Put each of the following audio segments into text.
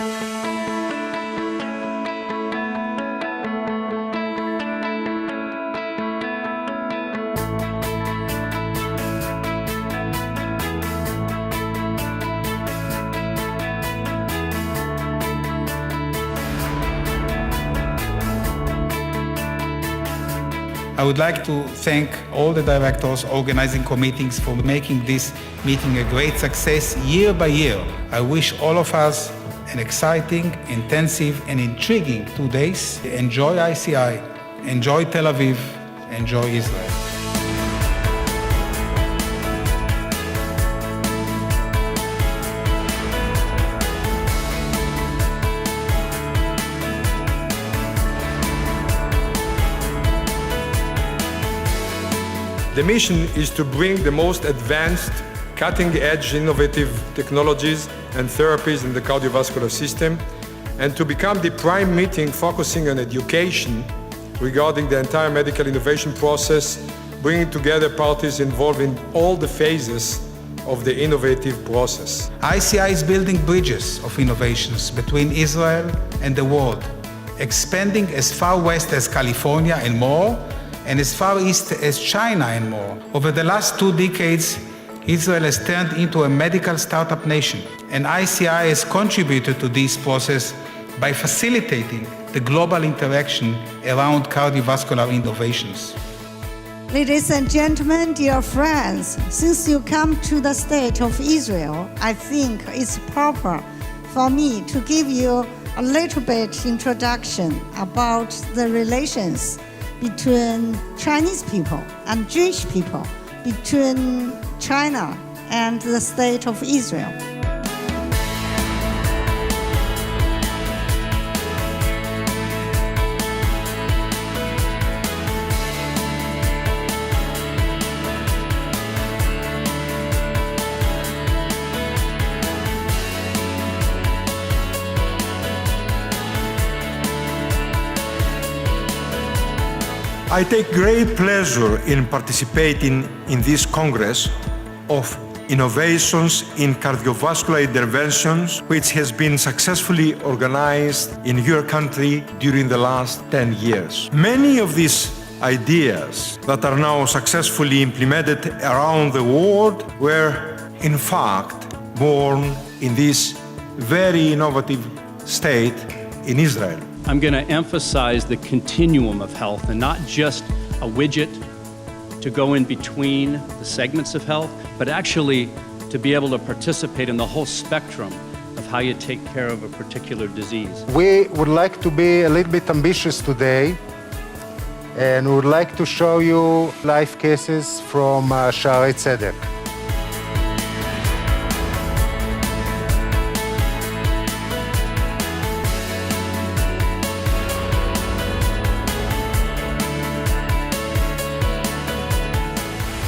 I would like to thank all the directors, organizing committees for making this meeting a great success year by year. I wish all of us an exciting, intensive, and intriguing 2 days. Enjoy ICI, enjoy Tel Aviv, enjoy Israel. The mission is to bring the most advanced, cutting-edge innovative technologies and therapies in the cardiovascular system, and to become the prime meeting focusing on education regarding the entire medical innovation process, bringing together parties involved in all the phases of the innovative process. ICI is building bridges of innovations between Israel and the world, expanding as far west as California and more, and as far east as China and more. Over the last 2 decades, Israel has turned into a medical startup nation, and ICI has contributed to this process by facilitating the global interaction around cardiovascular innovations. Ladies and gentlemen, dear friends, since you come to the state of Israel, I think it's proper for me to give you a little bit introduction about the relations between Chinese people and Jewish people, between China and the state of Israel. I take great pleasure in participating in this Congress of Innovations in Cardiovascular Interventions, which has been successfully organized in your country during the last 10 years. Many of these ideas that are now successfully implemented around the world were, in fact, born in this very innovative state in Israel. I'm going to emphasize the continuum of health and not just a widget to go in between the segments of health, but actually to be able to participate in the whole spectrum of how you take care of a particular disease. We would like to be a little bit ambitious today, and we would like to show you live cases from Shaarei Tzedek.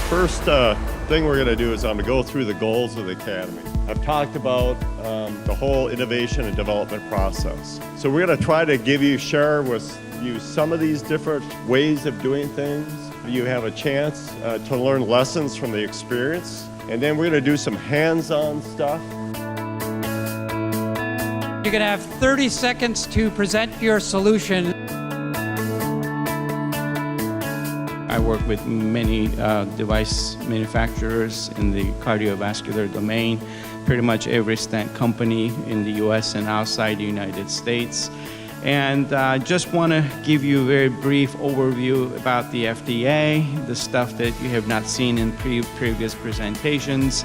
First thing we're going to do is I'm going to go through the goals of the Academy. I've talked about the whole innovation and development process. So we're going to try to share with you some of these different ways of doing things. You have a chance to learn lessons from the experience. And then we're going to do some hands-on stuff. You're going to have 30 seconds to present your solution. I work with many device manufacturers in the cardiovascular domain, pretty much every stent company in the US and outside the United States. And just want to give you a very brief overview about the FDA, the stuff that you have not seen in previous presentations.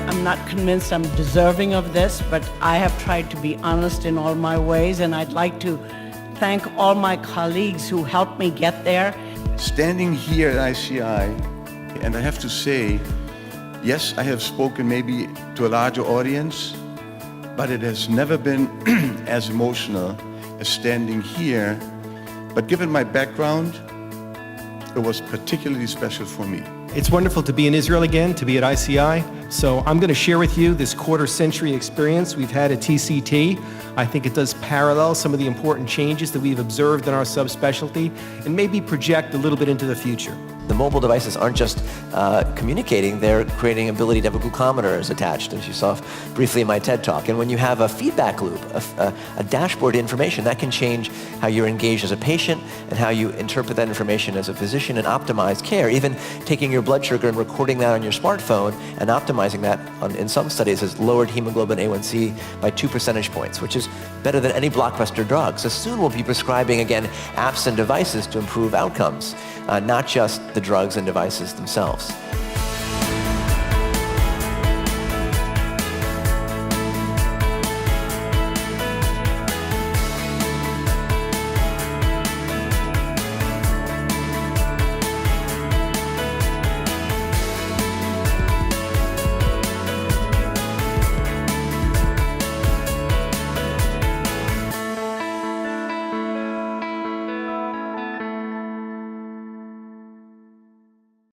I'm not convinced I'm deserving of this, but I have tried to be honest in all my ways, and I'd like to thank all my colleagues who helped me get there. Standing here at ICI, and I have to say, yes, I have spoken maybe to a larger audience, but it has never been as emotional as standing here. But given my background, it was particularly special for me. It's wonderful to be in Israel again, to be at ICI. So I'm going to share with you this quarter-century experience we've had at TCT. I think it does parallel some of the important changes that we've observed in our subspecialty and maybe project a little bit into the future. The mobile devices aren't just communicating, they're creating ability to have a glucometer attached, as you saw briefly in my TED Talk. And when you have a feedback loop, a dashboard information, that can change how you're engaged as a patient and how you interpret that information as a physician and optimize care. Even taking your blood sugar and recording that on your smartphone and optimizing that in some studies has lowered hemoglobin A1C by 2 percentage points, which is better than any blockbuster drug. So soon we'll be prescribing, again, apps and devices to improve outcomes, not just the drugs and devices themselves.